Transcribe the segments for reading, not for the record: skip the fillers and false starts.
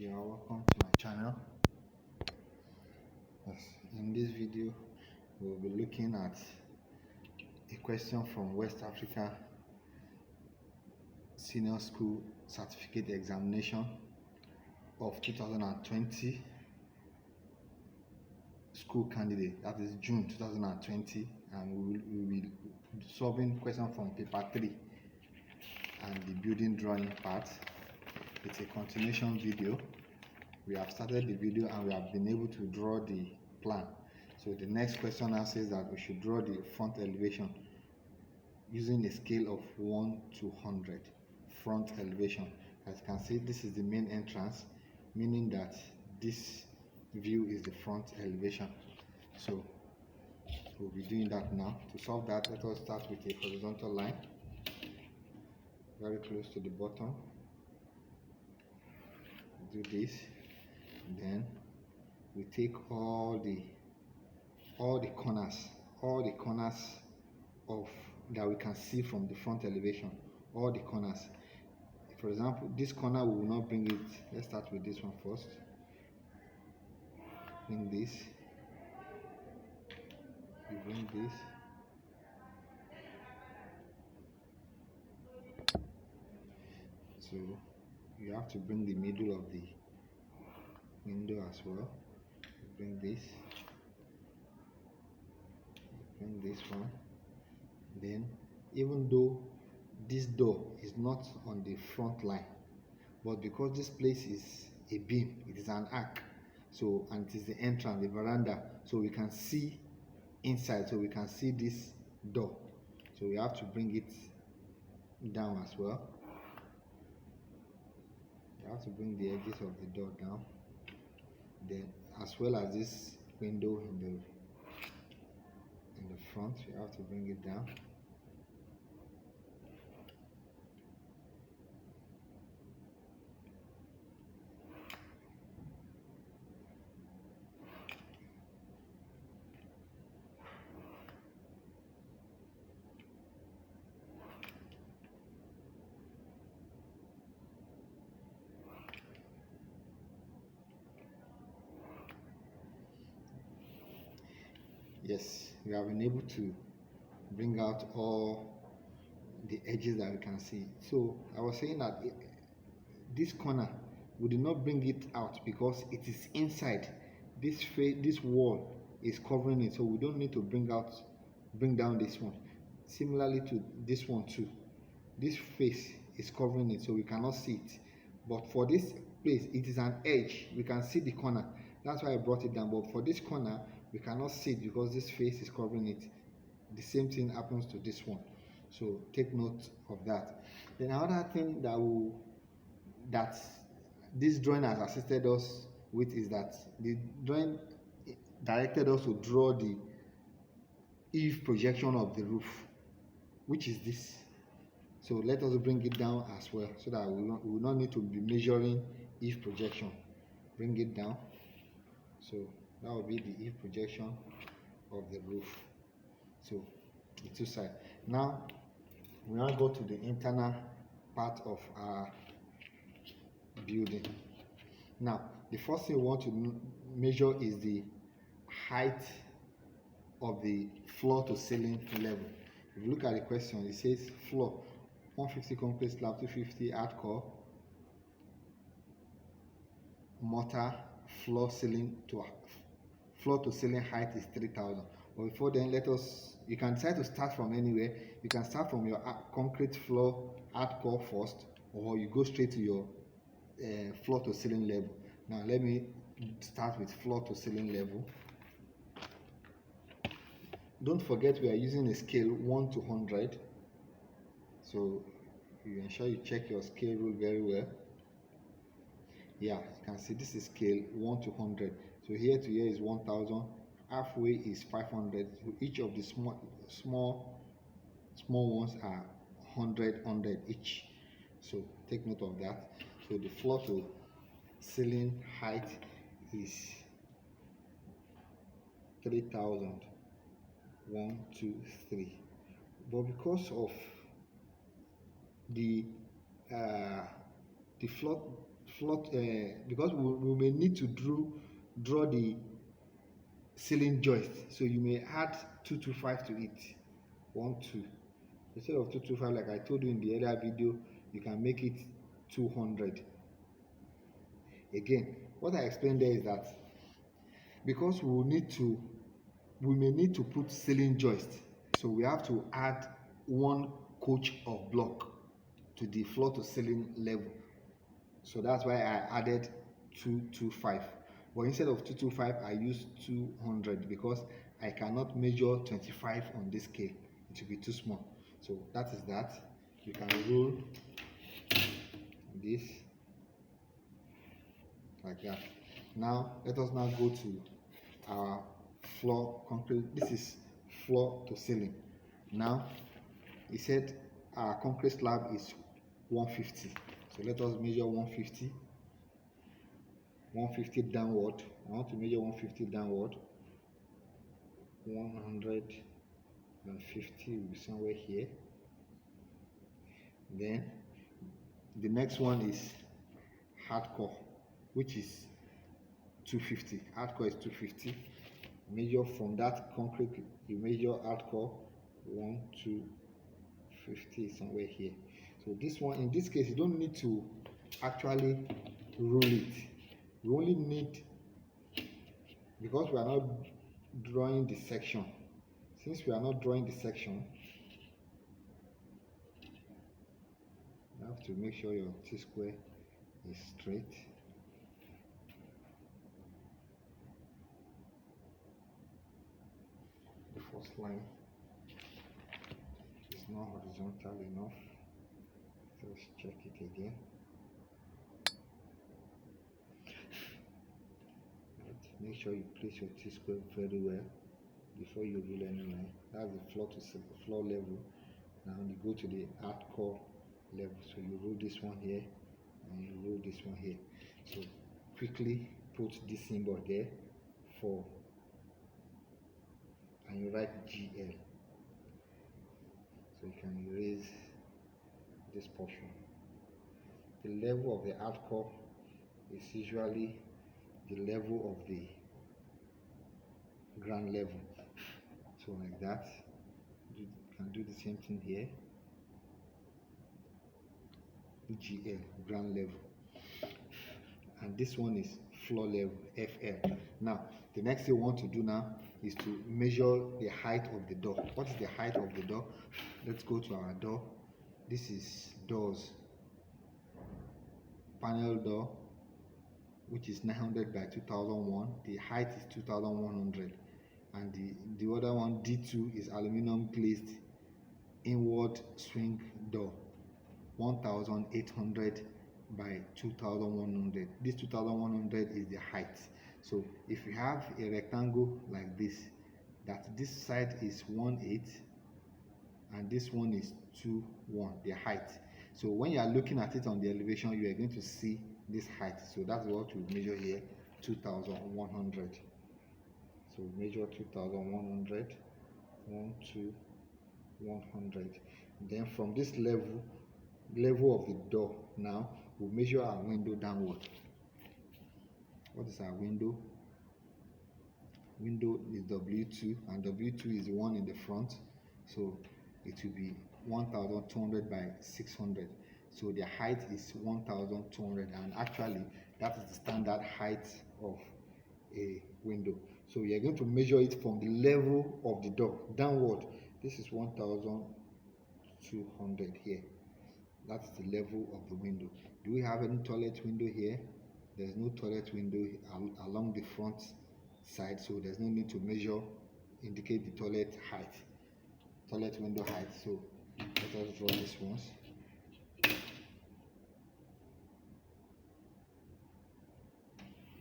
You are welcome to my channel. Yes, in this video we'll be looking at a question from West Africa Senior School Certificate Examination of 2020 school candidate, that is June 2020, and we will be solving question from paper 3 and the building drawing part. It's a continuation video. We have started the video and we have been able to draw the plan. So the next question now says that we should draw the front elevation using a scale of 1 to 100. Front elevation. As you can see, this is the main entrance, meaning that this view is the front elevation. So we'll be doing that now. To solve that, let us start with a horizontal line very close to the bottom. Do this. Then we take all the corners of that we can see from the front elevation, all the corners. For example, this corner we will not bring it. Let's start with this one first. Bring this. You bring this. So you have to bring the middle of the window as well. Bring this one. Then, even though this door is not on the front line, but because this place is a beam, it is an arc, so, and it is the entrance, the veranda, so we can see inside, so we can see this door, so we have to bring it down as well. You have to bring the edges of the door down, then as well as this window in the front, you have to bring it down. Yes, we have been able to bring out all the edges that we can see. So I was saying that this corner, we did not bring it out because it is inside. This wall is covering it, so we don't need to bring down this one. Similarly to this one too, this face is covering it, so we cannot see it. But for this place, it is an edge, we can see the corner. That's why I brought it down. But for this corner, we cannot see it because this face is covering it. The same thing happens to this one, so take note of that. Then another thing that this drawing has assisted us with is that the drawing directed us to draw the eave projection of the roof, which is this. So let us bring it down as well, so that we will not need to be measuring eave projection. Bring it down. So that will be the eave projection of the roof. So the two sides. Now we now go to the internal part of our building. Now the first thing we want to measure is the height of the floor to ceiling level. If you look at the question, it says floor 150 concrete slab, 250 hardcore mortar, floor to ceiling height is 3,000. But before then, you can decide to start from anywhere. You can start from your concrete floor hardcore first, or you go straight to your floor to ceiling level. Now let me start with floor to ceiling level. Don't forget we are using a scale 1 to 100, so you ensure you check your scale rule very well. Yeah, you can see this is scale 1 to 100. So here to here is 1000, halfway is 500. So each of the small ones are 100 each. So take note of that. So the floor to ceiling height is 3,000. 1, 2, 3. But because of the floor, because we may need to draw the ceiling joist, so you may add 225 to it. 1 2, instead of 225, like I told you in the earlier video, you can make it 200. Again, what I explained there is that because we may need to put ceiling joist, so we have to add 1 coach of block to the floor to ceiling level. So that's why I added 225. But instead of 225, I used 200 because I cannot measure 25 on this scale. It will be too small. So that is that. You can roll this like that. Now let us now go to our floor concrete. This is floor to ceiling. Now he said our concrete slab is 150. So let us measure 150. 150 downward. I want to measure 150 downward. 150 will be somewhere here. Then the next one is hardcore, which is 250. Hardcore is 250. Measure from that concrete, you measure hardcore 1 2 50 somewhere here. So this one, in this case, you don't need to actually roll it. You only need, because we are not drawing the section, since we are not drawing the section, you have to make sure your T-square is straight. The first line is not horizontal enough. Let's check it again. Make sure you place your T-square very well before you roll any line. That's the floor to floor level. Now you go to the hardcore level. So you roll this one here and you roll this one here. So quickly put this symbol there for, and you write GL. So you can erase this portion. The level of the hardcore is usually the level of the ground level. So like that. You can do the same thing here. GL, ground level. And this one is floor level, FL. Now, the next thing we want to do now is to measure the height of the door. What is the height of the door? Let's go to our door. This is doors. Panel door, which is 900 by 2001. The height is 2100. And the other one, D2, is aluminum glazed inward swing door, 1800 by 2100. This 2100 is the height. So if you have a rectangle like this, that this side is 1.8 and this one is 2.1, the height. So when you are looking at it on the elevation, you are going to see this height. So that's what we measure here, 2100. So measure 2100, 1 2 100. Then from this level of the door, now we'll measure our window downward. What is our window? Window is W2, and W2 is the one in the front, so it will be 1200 by 600. So the height is 1200, and actually that is the standard height of a window. So you're going to measure it from the level of the door downward. This is 1200 here. That's the level of the window. Do we have any toilet window here? There's no toilet window along the front side, so there's no need to measure, indicate the toilet height, toilet window height. So let us draw this once.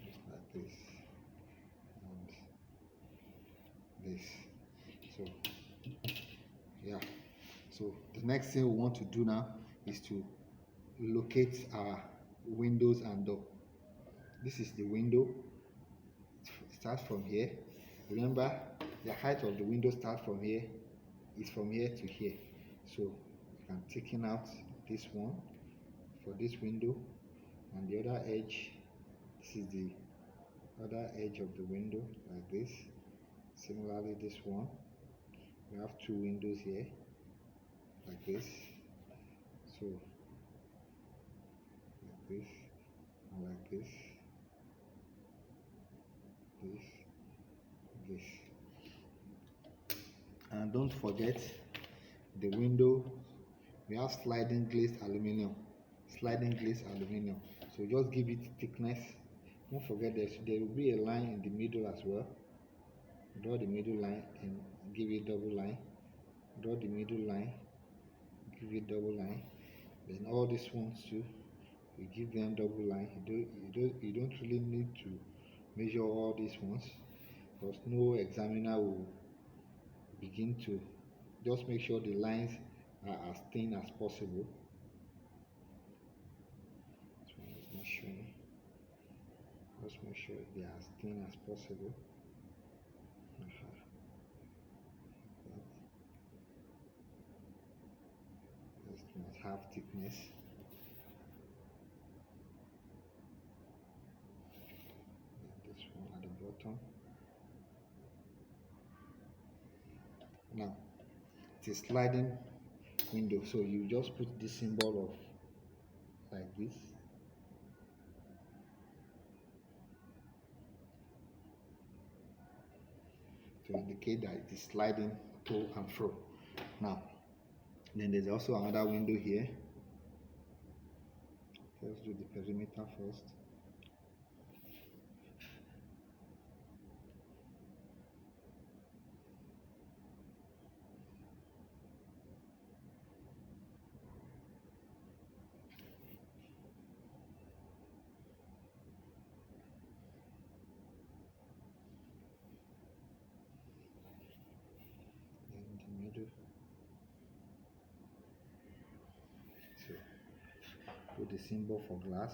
Just like this and this. So yeah, so the next thing we want to do now is to locate our windows and door. This is the window. It starts from here. Remember, the height of the window starts from here, is from here to here. So I'm taking out this one for this window, and the other edge, this is the other edge of the window, like this. Similarly, this one, we have two windows here, like this. So like this and like this, this. And don't forget the window, we have sliding glazed aluminum. So just give it thickness. Don't forget there will be a line in the middle as well. Draw the middle line and give it double line. Draw the middle line, give it double line. Then all these ones too, you give them double line. You don't really need to measure all these ones, because no examiner will begin to. Just make sure the lines are as thin as possible. This one is not showing. Just make sure they are as thin as possible. Just must have thickness. And this one at the bottom. Now it is sliding window, so you just put this symbol of like this. To indicate that it is sliding to and fro. Now, then there's also another window here. Let's do the perimeter first. So put the symbol for glass,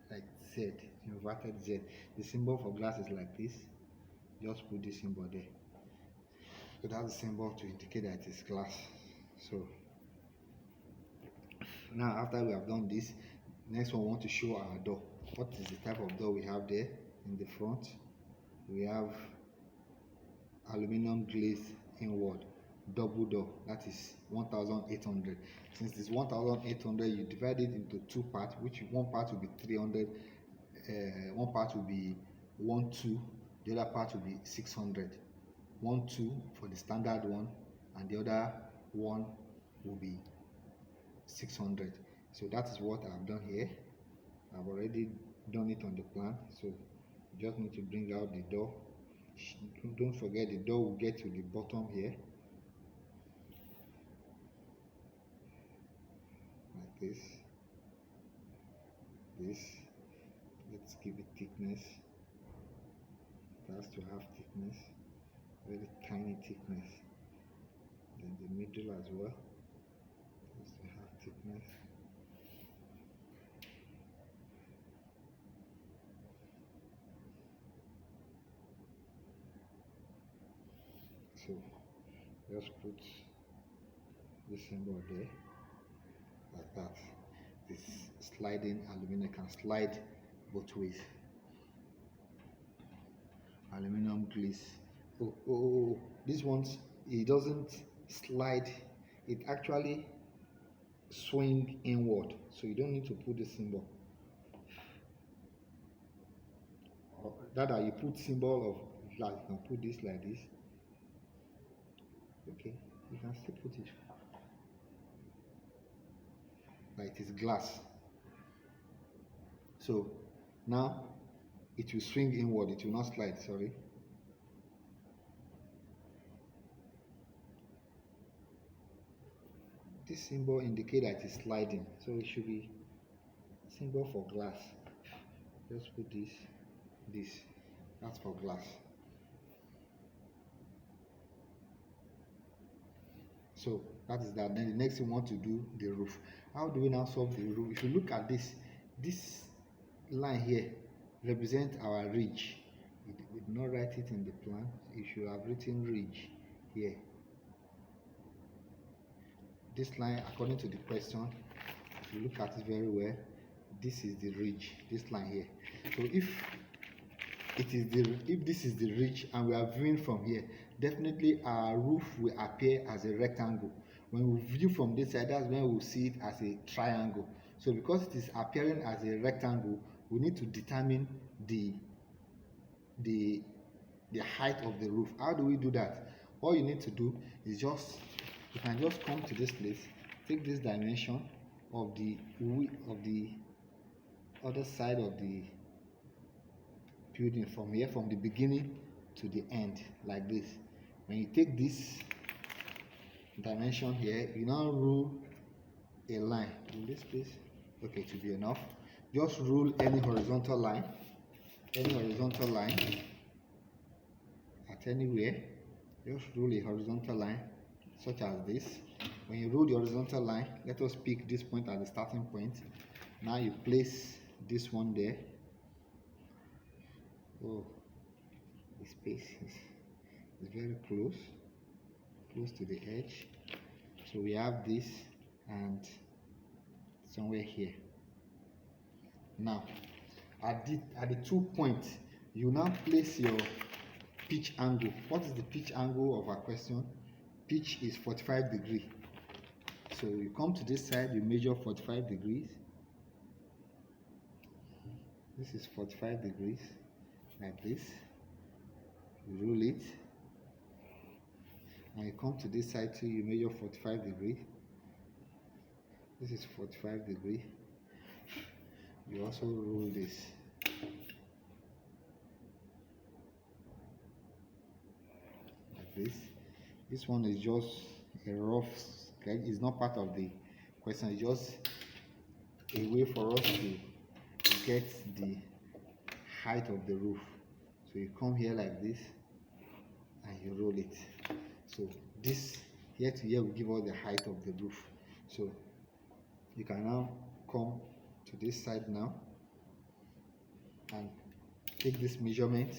like Z, inverted Z. The symbol for glass is like this. Just put this symbol there. So that's the symbol to indicate that it is glass. So now after we have done this, next one we want to show our door. What is the type of door we have there in the front? We have aluminum glaze inward double door, that is 1800. Since it's 1800, you divide it into two parts, which one part will be 300, one part will be 12, the other part will be 600. 12 for the standard one, and the other one will be 600. So that is what I've done here. I've already done it on the plan, so you just need to bring out the door. Don't forget the door will get to the bottom here, like this. Let's give it thickness. It has to have thickness, very tiny thickness. Then the middle as well has to have thickness. So just put this symbol there, like that. This sliding aluminum can slide both ways. Aluminum glaze. Oh, this one, it doesn't slide, it actually swing inward, so you don't need to put the symbol. Or that you put symbol of glass, you can put this like this. Okay, you can still put it like it is glass. So now it will swing inward, it will not slide, sorry. This symbol indicates that it is sliding, so it should be symbol for glass. Just put this, that's for glass. So that is that. Then the next thing we want to do, the roof. How do we now solve the roof? If you look at this line here represent our ridge. We did not write it in the plan. You should have written ridge here. This line, according to the question, you look at it very well, this is the ridge, this line here. So if this is the ridge and we are viewing from here, definitely our roof will appear as a rectangle. When we view from this side, that's when we'll see it as a triangle. So because it is appearing as a rectangle, we need to determine the height of the roof. How do we do that? All you need to do is you can just come to this place, take this dimension of the width of the other side of the building from here, from the beginning to the end, like this. When you take this dimension here, you now rule a line in this place. Okay, to be enough, just rule any horizontal line at anywhere. Just rule a horizontal line such as this. When you rule the horizontal line, let us pick this point as the starting point. Now you place this one there. Oh, the space is very close to the edge. So we have this and somewhere here. Now at the 2 points, you now place your pitch angle. What is the pitch angle of our question? Pitch is 45 degrees. So you come to this side, you measure 45 degrees. This is 45 degrees, like this. You rule it. And you come to this side too, you measure 45 degrees. This is 45 degrees. You also rule this. Like this. This one is just a rough sketch. It's not part of the question. It's just a way for us to get the height of the roof. So you come here like this and you roll it. So this here to here will give us the height of the roof. So you can now come to this side now and take this measurement.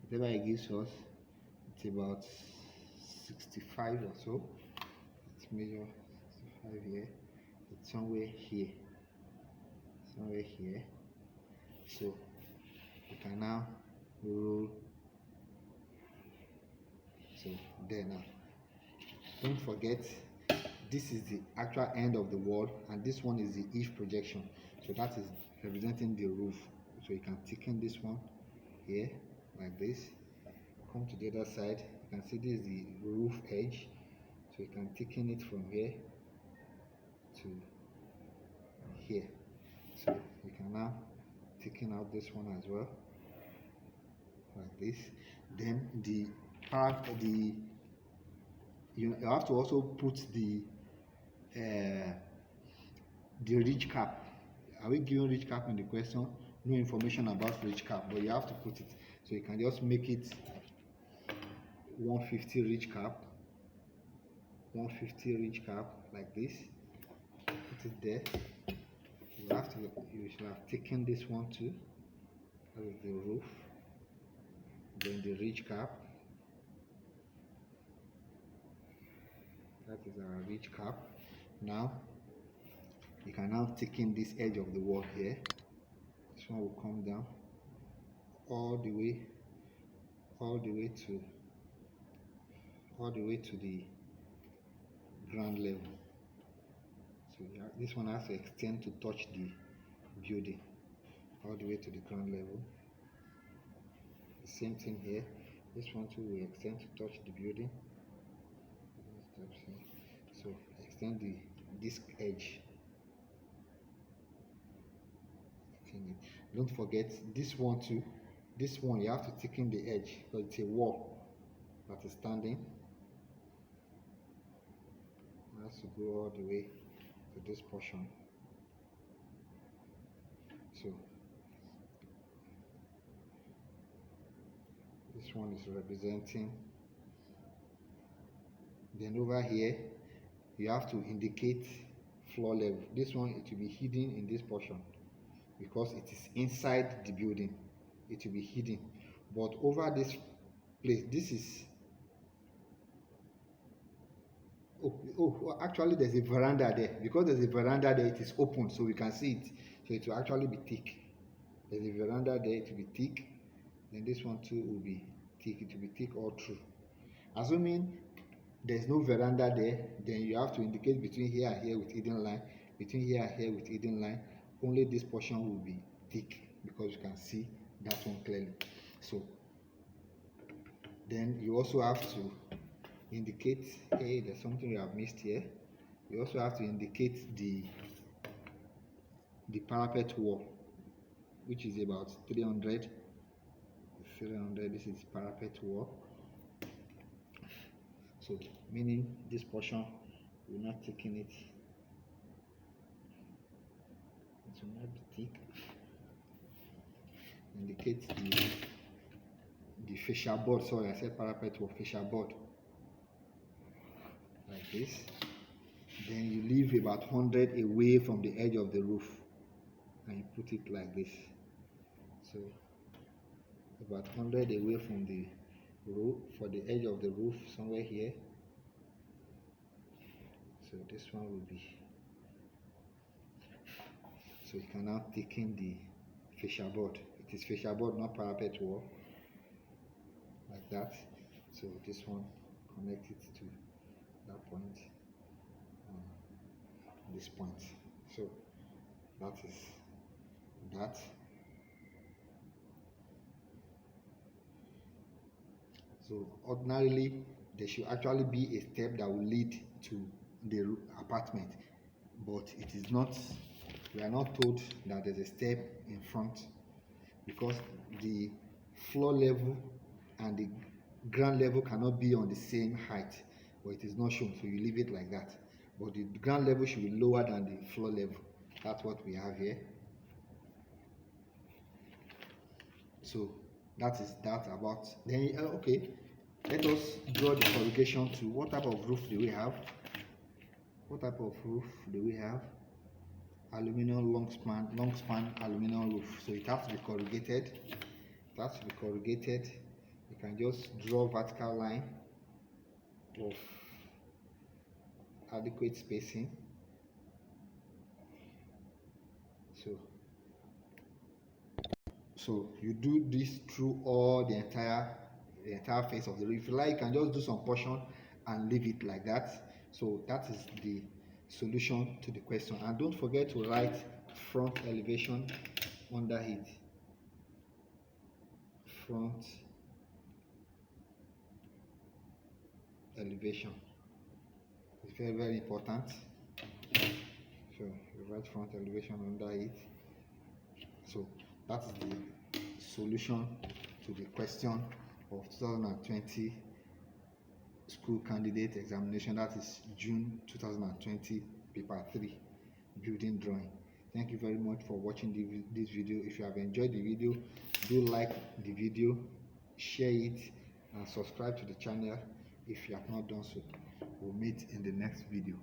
Whatever it gives us, it's about 65 or so. Let's measure 65 here. It's somewhere here. So you can now rule. So there now. Don't forget, this is the actual end of the wall and this one is the eave projection. So that is representing the roof. So you can thicken this one here like this. Come to the other side. You can see this is the roof edge. So you can thicken it from here to here. So you can now thicken out this one as well, like this. Then you have to also put the ridge cap. Are we giving ridge cap in the question? No information about ridge cap, but you have to put it. So you can just make it 150 ridge cap, 150 ridge cap like this. Put it there. You should have taken this one too. That is the roof. Then the ridge cap. That is our ridge cap. Now you can now thicken this edge of the wall here. This one will come down all the way to the ground level. So this one has to extend to touch the building all the way to the ground level. The same thing here. This one too will extend to touch the building. So extend this edge. Don't forget this one too. This one you have to thicken the edge because it's a wall that is standing. It has to go all the way to this portion. So this one is representing. Then over here you have to indicate floor level. This one, it will be hidden in this portion because it is inside the building. It will be hidden, but over this place, this is oh, well, actually there's a veranda there. Because there's a veranda there, it is open, so we can see it. So it will actually be thick. There's a veranda there, it will be thick. Then this one too will be thick. It will be thick all through. Assuming there's no veranda there, then you have to indicate between here and here with hidden line, between here and here with hidden line. Only this portion will be thick because you can see that one clearly. So then you also have to indicate, hey, there's something you have missed here. You also have to indicate the parapet wall, which is about 300. This is parapet wall. So meaning this portion, we're not taking it. It will not be thick. Indicate the fascia board. Sorry, I said parapet wall, fascia board. Like this. Then you leave about 100 away from the edge of the roof, and you put it like this. So about 100 away from the roof, for the edge of the roof, somewhere here. So this one will be, so you can now take in the fascia board. It is fascia board, not parapet wall, like that. So this one, connect it to that point, this point. So that is that. So ordinarily there should actually be a step that will lead to the apartment, but it is not. We are not told that there's a step in front, because the floor level and the ground level cannot be on the same height, but it is not shown, so you leave it like that. But the ground level should be lower than the floor level. That's what we have here. So that is that about. Then okay, let us draw the corrugation to what type of roof do we have. What type of roof do we have? Aluminum long span aluminum roof. So it has to be corrugated. It has to be corrugated. You can just draw vertical line of adequate spacing. So you do this through all the entire face of the roof. If you like, you can just do some portion and leave it like that. So that is the solution to the question. And don't forget to write front elevation under it. Front elevation. It's very, very important. So you write front elevation under it. So that's the solution to the question of 2020 school candidate examination. That is June 2020, paper 3, building drawing. Thank you very much for watching this video. If you have enjoyed the video, do like the video, share it, and subscribe to the channel if you have not done so. We'll meet in the next video.